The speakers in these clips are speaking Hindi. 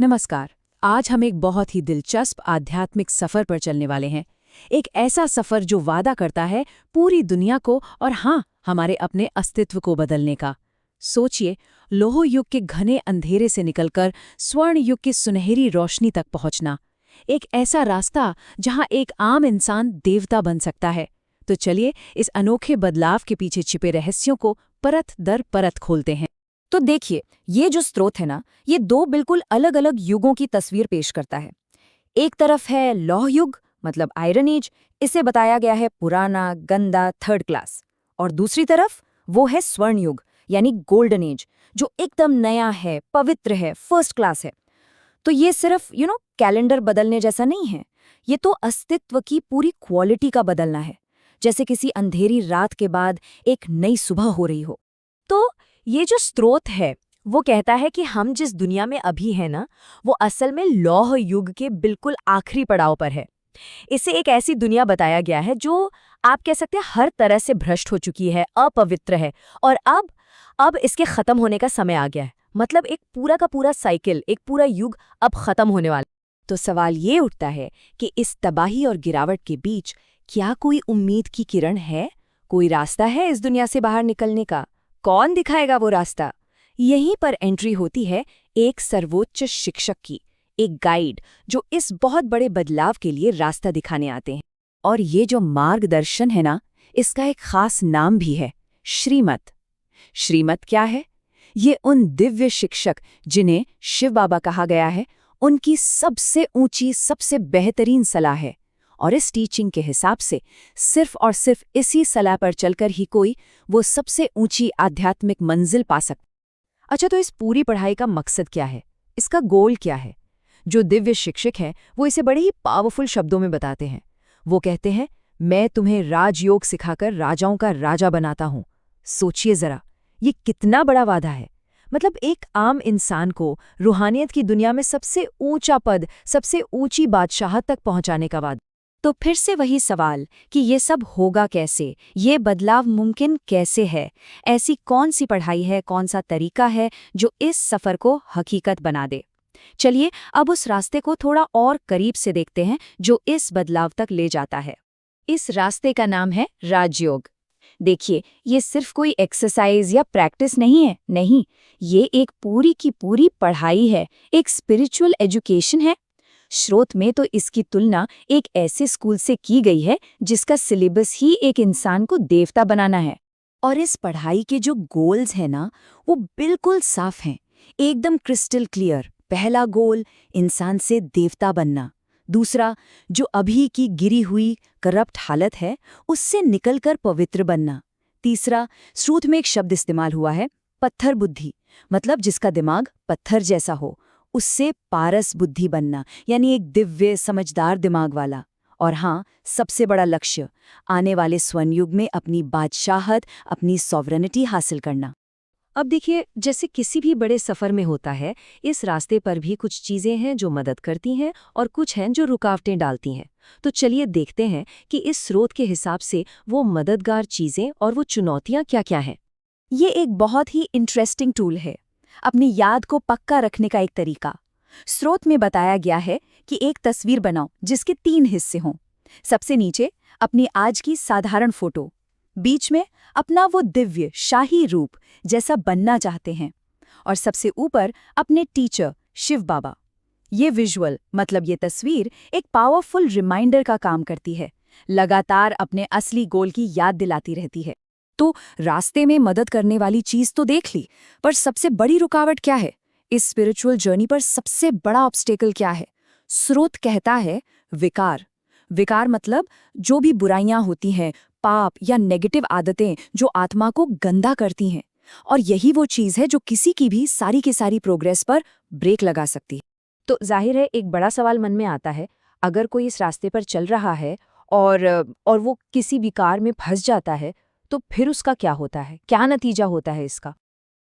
नमस्कार। आज हम एक बहुत ही दिलचस्प आध्यात्मिक सफर पर चलने वाले हैं। एक ऐसा सफर जो वादा करता है पूरी दुनिया को और हाँ, हमारे अपने अस्तित्व को बदलने का। सोचिए, लोह युग के घने अंधेरे से निकलकर स्वर्ण युग की सुनहरी रोशनी तक पहुंचना। एक ऐसा रास्ता जहां एक आम इंसान देवता बन सकता है। तो चलिए इस अनोखे बदलाव के पीछे छिपे रहस्यों को परत दर परत खोलते हैं। तो देखिए, ये जो स्रोत है ना, ये दो बिल्कुल अलग अलग युगों की तस्वीर पेश करता है। एक तरफ है लौह युग, मतलब आयरन एज, इसे बताया गया है पुराना, गंदा, थर्ड क्लास। और दूसरी तरफ वो है स्वर्ण युग, यानी गोल्डन एज, जो एकदम नया है, पवित्र है, फर्स्ट क्लास है। तो ये सिर्फ कैलेंडर बदलने जैसा नहीं है, ये तो अस्तित्व की पूरी क्वालिटी का बदलना है, जैसे किसी अंधेरी रात के बाद एक नई सुबह हो रही हो। तो ये जो स्रोत है वो कहता है कि हम जिस दुनिया में अभी हैं ना, वो असल में लौह युग के बिल्कुल आखिरी पड़ाव पर है। इसे एक ऐसी दुनिया बताया गया है जो आप कह सकते हैं हर तरह से भ्रष्ट हो चुकी है, अपवित्र है, और अब इसके खत्म होने का समय आ गया है। मतलब एक पूरा का पूरा साइकिल, एक पूरा युग अब खत्म होने वाला। तो सवाल ये उठता है कि इस तबाही और गिरावट के बीच क्या कोई उम्मीद की किरण है? कोई रास्ता है इस दुनिया से बाहर निकलने का? कौन दिखाएगा वो रास्ता? यहीं पर एंट्री होती है एक सर्वोच्च शिक्षक की, एक गाइड जो इस बहुत बड़े बदलाव के लिए रास्ता दिखाने आते हैं। और ये जो मार्गदर्शन है ना, इसका एक खास नाम भी है, श्रीमत। श्रीमत क्या है? ये उन दिव्य शिक्षक जिन्हें शिव बाबा कहा गया है, उनकी सबसे ऊंची, सबसे बेहतरीन सलाह है। और इस टीचिंग के हिसाब से सिर्फ और सिर्फ इसी सलाह पर चलकर ही कोई वो सबसे ऊंची आध्यात्मिक मंजिल पा सकता। अच्छा, तो इस पूरी पढ़ाई का मकसद क्या है? इसका गोल क्या है? जो दिव्य शिक्षक हैं वो इसे बड़े ही पावरफुल शब्दों में बताते हैं। वो कहते हैं, मैं तुम्हें राजयोग सिखाकर राजाओं का राजा बनाता हूं। सोचिए जरा, ये कितना बड़ा वादा है। मतलब एक आम इंसान को रूहानियत की दुनिया में सबसे ऊंचा पद, सबसे ऊंची बादशाहत तक पहुंचाने का वादा। तो फिर से वही सवाल कि ये सब होगा कैसे, ये बदलाव मुमकिन कैसे है? ऐसी कौन सी पढ़ाई है, कौन सा तरीका है जो इस सफ़र को हकीकत बना दे? चलिए अब उस रास्ते को थोड़ा और करीब से देखते हैं जो इस बदलाव तक ले जाता है। इस रास्ते का नाम है राजयोग। देखिए, ये सिर्फ कोई एक्सरसाइज या प्रैक्टिस नहीं है, नहीं, ये एक पूरी की पूरी पढ़ाई है, एक स्पिरिचुअल एजुकेशन है। स्रोत में तो इसकी तुलना एक ऐसे स्कूल से की गई है जिसका सिलेबस ही एक इंसान को देवता बनाना है। और इस पढ़ाई के जो गोल्स हैं ना, वो बिल्कुल साफ हैं, एकदम क्रिस्टल क्लियर। पहला गोल, इंसान से देवता बनना। दूसरा, जो अभी की गिरी हुई करप्ट हालत है उससे निकलकर पवित्र बनना। तीसरा, स्रोत में एक शब्द इस्तेमाल हुआ है, पत्थर बुद्धि, मतलब जिसका दिमाग पत्थर जैसा हो, उससे पारस बुद्धि बनना, यानी एक दिव्य समझदार दिमाग वाला। और हाँ, सबसे बड़ा लक्ष्य, आने वाले स्वर्ण युग में अपनी बादशाहत, अपनी सॉवरेनिटी हासिल करना। अब देखिए, जैसे किसी भी बड़े सफ़र में होता है, इस रास्ते पर भी कुछ चीज़ें हैं जो मदद करती हैं और कुछ हैं जो रुकावटें डालती हैं। तो चलिए देखते हैं कि इस स्रोत के हिसाब से वो मददगार चीज़ें और वो चुनौतियाँ क्या-क्या हैं। ये एक बहुत ही इंटरेस्टिंग टूल है, अपनी याद को पक्का रखने का एक तरीका। स्रोत में बताया गया है कि एक तस्वीर बनाओ जिसके 3 हिस्से हों। सबसे नीचे अपनी आज की साधारण फोटो, बीच में अपना वो दिव्य शाही रूप जैसा बनना चाहते हैं, और सबसे ऊपर अपने टीचर शिव बाबा। ये विजुअल, मतलब ये तस्वीर, एक पावरफुल रिमाइंडर का काम करती है, लगातार अपने असली गोल की याद दिलाती रहती है। तो रास्ते में मदद करने वाली चीज तो देख ली, पर सबसे बड़ी रुकावट क्या है? इस स्पिरिचुअल जर्नी पर सबसे बड़ा ऑब्स्टेकल क्या है? स्रोत कहता है विकार। विकार मतलब जो भी बुराइयां होती हैं, पाप या नेगेटिव आदतें जो आत्मा को गंदा करती हैं। और यही वो चीज है जो किसी की भी सारी की सारी प्रोग्रेस पर ब्रेक लगा सकती है। तो जाहिर है एक बड़ा सवाल मन में आता है, अगर कोई इस रास्ते पर चल रहा है और वो किसी विकार में फंस जाता है, तो फिर उसका क्या होता है? क्या नतीजा होता है इसका?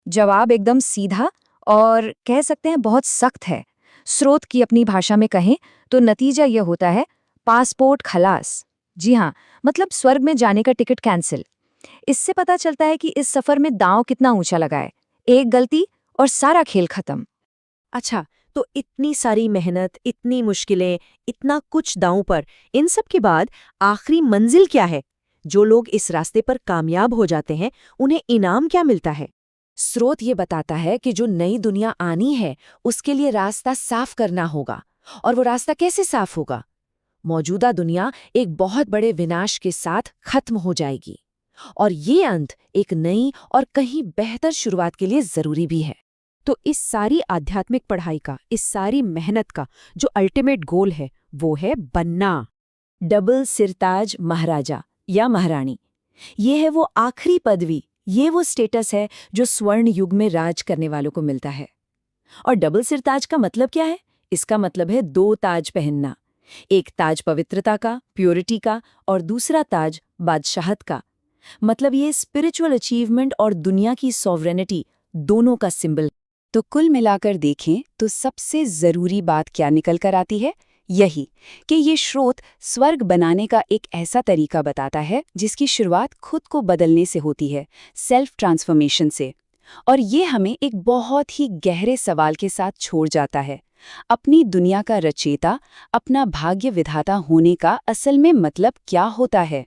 जवाब एकदम सीधा और कह सकते हैं बहुत सख्त है। स्रोत की अपनी भाषा में कहें तो नतीजा यह होता है, पासपोर्ट खलास। जी हाँ, मतलब स्वर्ग में जाने का टिकट कैंसिल। इससे पता चलता है कि इस सफर में दांव कितना ऊंचा लगा है। एक गलती और सारा खेल खत्म। अच्छा, तो इतनी सारी मेहनत, इतनी मुश्किलें, इतना कुछ दांव पर, इन सब के बाद आखिरी मंजिल क्या है? जो लोग इस रास्ते पर कामयाब हो जाते हैं, उन्हें इनाम क्या मिलता है? स्रोत ये बताता है कि जो नई दुनिया आनी है उसके लिए रास्ता साफ करना होगा। और वो रास्ता कैसे साफ होगा? मौजूदा दुनिया एक बहुत बड़े विनाश के साथ खत्म हो जाएगी, और ये अंत एक नई और कहीं बेहतर शुरुआत के लिए जरूरी भी है। तो इस सारी आध्यात्मिक पढ़ाई का, इस सारी मेहनत का जो अल्टीमेट गोल है, वो है बनना डबल सिरताज महाराजा या महारानी। ये है वो आखिरी पदवी, ये वो स्टेटस है जो स्वर्ण युग में राज करने वालों को मिलता है। और डबल सिरताज का मतलब क्या है? इसका मतलब है 2 ताज पहनना। एक ताज पवित्रता का, प्योरिटी का, और दूसरा ताज बादशाहत का। मतलब ये स्पिरिचुअल अचीवमेंट और दुनिया की सॉवरेनिटी दोनों का सिंबल। तो कुल मिलाकर देखें तो सबसे जरूरी बात क्या निकल कर आती है? यही कि ये स्रोत स्वर्ग बनाने का एक ऐसा तरीका बताता है जिसकी शुरुआत खुद को बदलने से होती है, सेल्फ ट्रांसफॉर्मेशन से। और ये हमें एक बहुत ही गहरे सवाल के साथ छोड़ जाता है। अपनी दुनिया का रचयिता, अपना भाग्य विधाता होने का असल में मतलब क्या होता है?